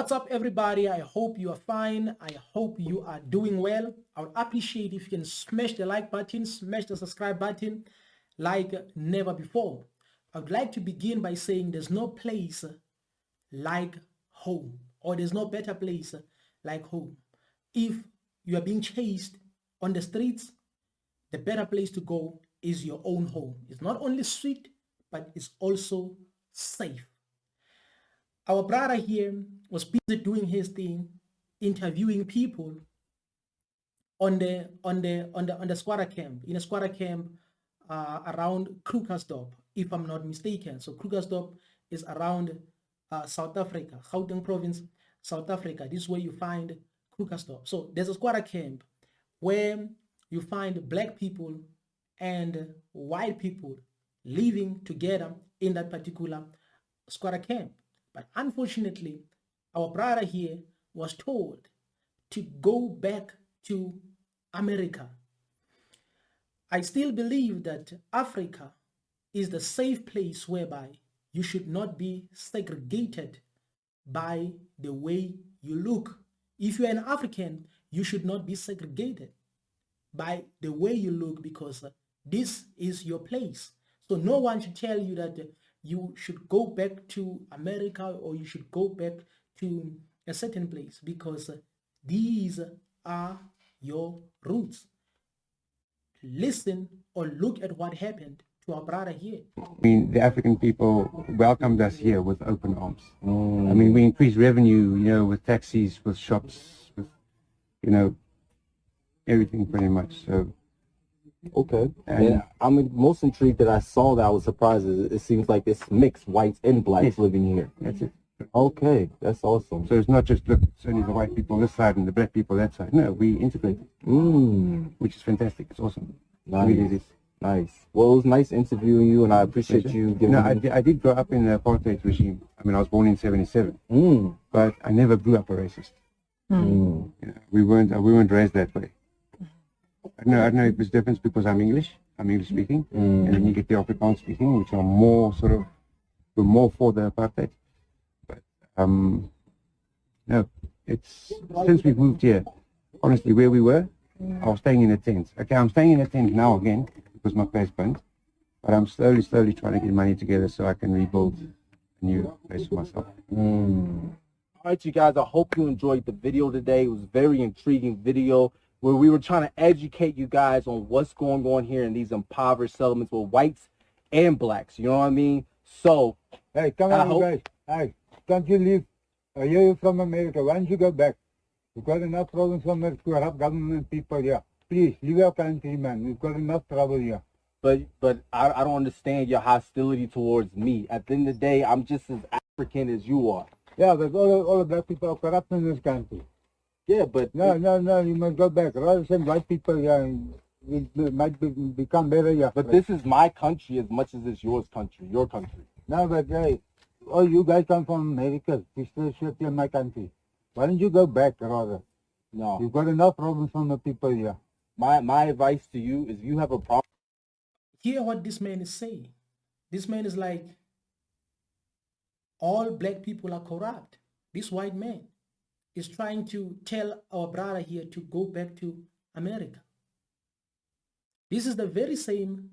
What's up, everybody? I hope you are fine. I hope you are doing well. I would appreciate if you can smash the like button, smash the subscribe button like never before. I would like to begin by saying there's no place like home, or there's no better place like home. If you are being chased on the streets, the better place to go is your own home. It's not only sweet, but it's also safe. Our brother here was busy doing his thing, interviewing people on the squatter camp, in a squatter camp around Krugersdorp, if I'm not mistaken. So Krugersdorp is around South Africa, Gauteng province, South Africa. This is where you find Krugersdorp. So there's a squatter camp where you find black people and white people living together in that particular squatter camp. But unfortunately, our brother here was told to go back to America. I still believe that Africa is the safe place whereby you should not be segregated by the way you look. If you're an African, you should not be segregated by the way you look, because this is your place. So no one should tell you that you should go back to America or you should go back to a certain place, because these are your roots. Listen or look at what happened to our brother here. I mean, the African people welcomed us here with open arms. I mean, we increased revenue, with taxis, with shops, with, everything pretty much. So, okay. And I'm most intrigued that I saw that. I was surprised. It seems like it's mixed whites and blacks living here. That's it. Okay, that's awesome. So it's not just, look, it's only the white people this side and the black people that side. No, we integrated, which is fantastic. It's awesome. Nice. Really it is. Nice. Well, it was nice interviewing you, and I appreciate you giving me... I did grow up in the apartheid regime. I mean, I was born in 1977, but I never grew up a racist. We weren't raised that way. I don't know if there's a difference because I'm English speaking, and then you get the Afrikaans speaking, which are more we're more for the apartheid. But no, it's since we've moved here, honestly, where we were, I was staying in a tent. Okay, I'm staying in a tent now again because my place burnt, but I'm slowly trying to get money together so I can rebuild a new place for myself. All right, you guys, I hope you enjoyed the video today. It was a very intriguing video where we were trying to educate you guys on what's going on here in these impoverished settlements with whites and blacks. You know what I mean? So, hey, come on, you guys. Hey, can't you leave? You're from America. Why don't you go back? We've got enough problems from the corrupt government people here. Please, leave our country, man. We've got enough trouble here. But I don't understand your hostility towards me. At the end of the day, I'm just as African as you are. Yeah, but all the black people are corrupt in this country. Yeah, but... No, you must go back. Rather than white people here, we might become better here. But this is my country as much as it's your country. No, but hey, oh, you guys come from America. We still shit in my country. Why don't you go back, rather? No. You've got enough problems from the people here. My advice to you is, if you have a problem... Hear what this man is saying. This man is like, all black people are corrupt. This white man is trying to tell our brother here to go back to America. This is the very same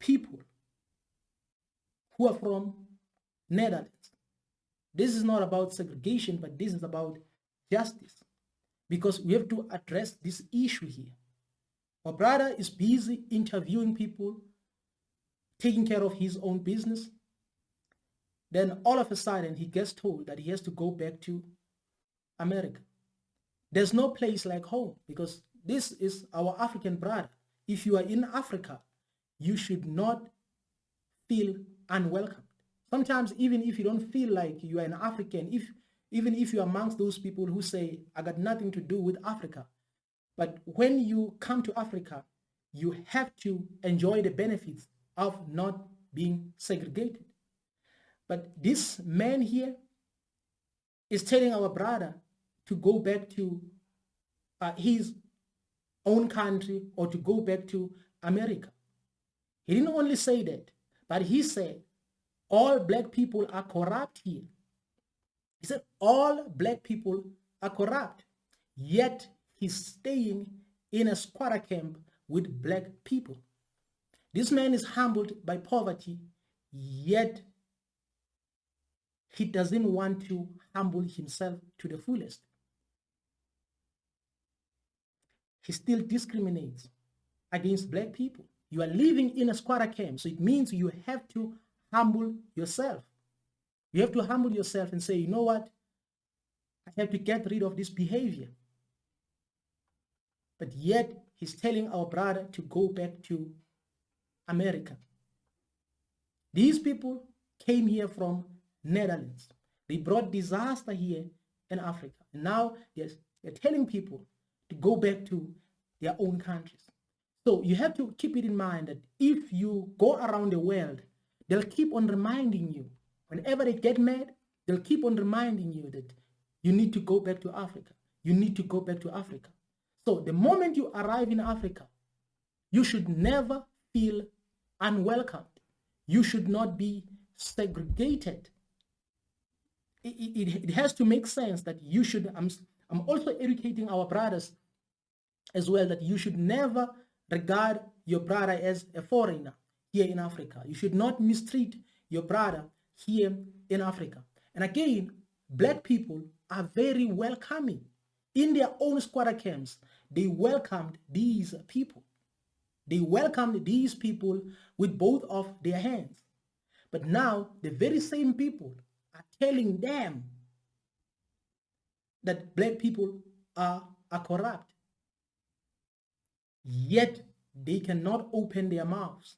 people who are from Netherlands. This is not about segregation, but this is about justice, because we have to address this issue here. Our brother is busy interviewing people, taking care of his own business. Then all of a sudden he gets told that he has to go back to America. There's no place like home, because this is our African brother. If you are in Africa, you should not feel unwelcome. Sometimes even if you don't feel like you are an African, even if you're amongst those people who say, I got nothing to do with Africa, but when you come to Africa, you have to enjoy the benefits of not being segregated. But this man here is telling our brother to go back to his own country or to go back to America. He didn't only say that, but he said all black people are corrupt here. He said all black people are corrupt, yet he's staying in a squatter camp with black people. This man is humbled by poverty, yet he doesn't want to humble himself to the fullest. He still discriminates against black people. You are living in a squatter camp, so it means you have to humble yourself. You have to humble yourself and say, you know what? I have to get rid of this behavior. But yet, he's telling our brother to go back to America. These people came here from Netherlands. They brought disaster here in Africa. And now they're telling people to go back to their own countries. So you have to keep it in mind that if you go around the world, they'll keep on reminding you. Whenever they get mad, they'll keep on reminding you that you need to go back to Africa. You need to go back to Africa. So the moment you arrive in Africa, you should never feel unwelcomed. You should not be segregated. It has to make sense that you should, I'm also educating our brothers as well, that you should never regard your brother as a foreigner here in Africa. You should not mistreat your brother here in Africa. And again, black people are very welcoming. In their own squatter camps, they welcomed these people. They welcomed these people with both of their hands. But now, the very same people are telling them that black people are corrupt. Yet, they cannot open their mouths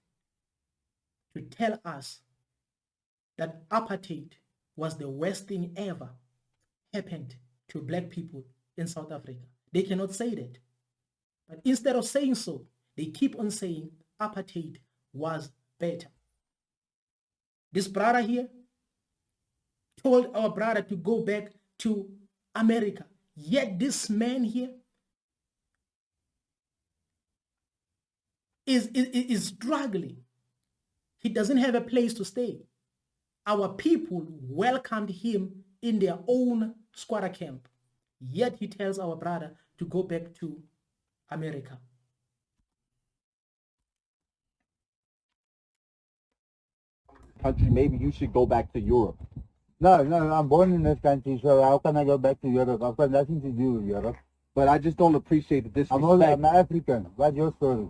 to tell us that apartheid was the worst thing ever happened to black people in South Africa. They cannot say that. But instead of saying so, they keep on saying apartheid was better. This brother here told our brother to go back to America. Yet this man here is struggling. He doesn't have a place to stay. Our people welcomed him in their own squatter camp. Yet he tells our brother to go back to America. Country, maybe you should go back to Europe. No, I'm born in this country, so how can I go back to Europe? I've got nothing to do with Europe. But I just don't appreciate the disrespect. I'm African. What's your story?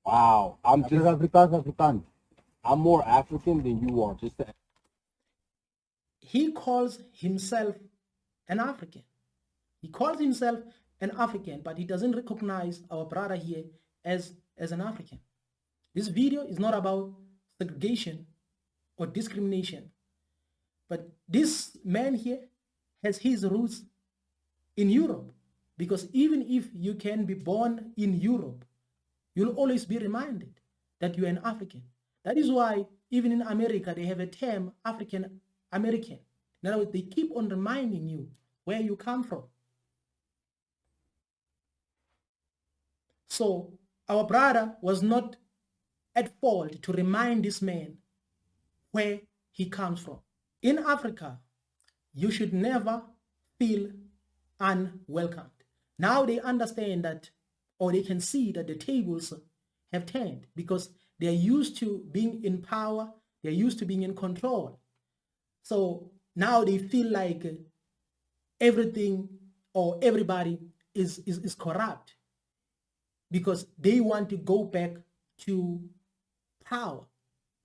Wow, I'm Afrikaans. I'm more African than you are. Just to... He calls himself an African. He calls himself an African, but he doesn't recognize our brother here as an African. This video is not about segregation or discrimination, but this man here has his roots in Europe, because even if you can be born in Europe, you'll always be reminded that you're an African. That is why even in America, they have a term, African American. In other words, they keep on reminding you where you come from. So our brother was not at fault to remind this man where he comes from. In Africa, you should never feel unwelcomed. Now they understand that, or they can see that the tables have turned, because they're used to being in power, they're used to being in control. So now they feel like everything or everybody is corrupt, because they want to go back to power.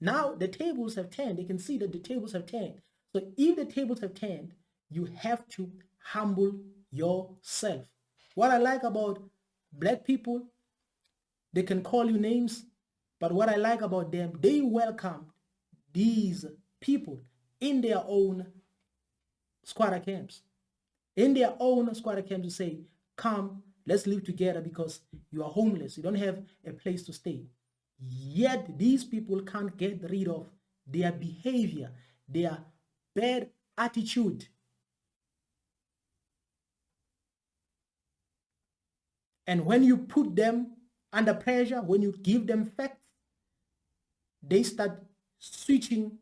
Now the tables have turned. They can see that the tables have turned. So if the tables have turned, you have to humble yourself. What I like about black people, they can call you names, but what I like about them, they welcome these people in their own squatter camps. In their own squatter camps, to say, come, let's live together, because you are homeless. You don't have a place to stay. Yet these people can't get rid of their behavior, their bad attitude. And when you put them under pressure, when you give them facts, they start switching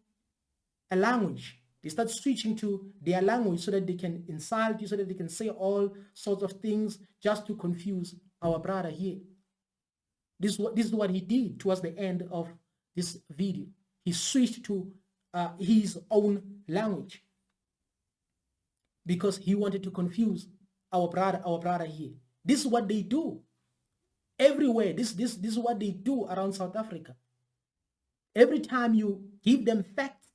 a language. They start switching to their language so that they can insult you, so that they can say all sorts of things just to confuse our brother here. This is what he did towards the end of this video. He switched to his own language because he wanted to confuse our brother here. This is what they do everywhere. This is what they do around South Africa. Every time you give them facts,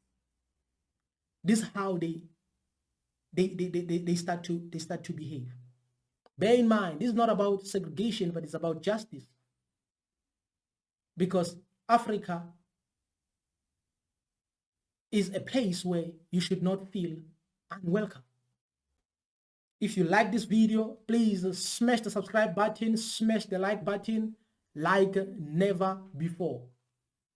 this is how they start to behave. Bear in mind, this is not about segregation, but it's about justice. Because Africa is a place where you should not feel unwelcome. If you like this video, please smash the subscribe button, smash the like button like never before.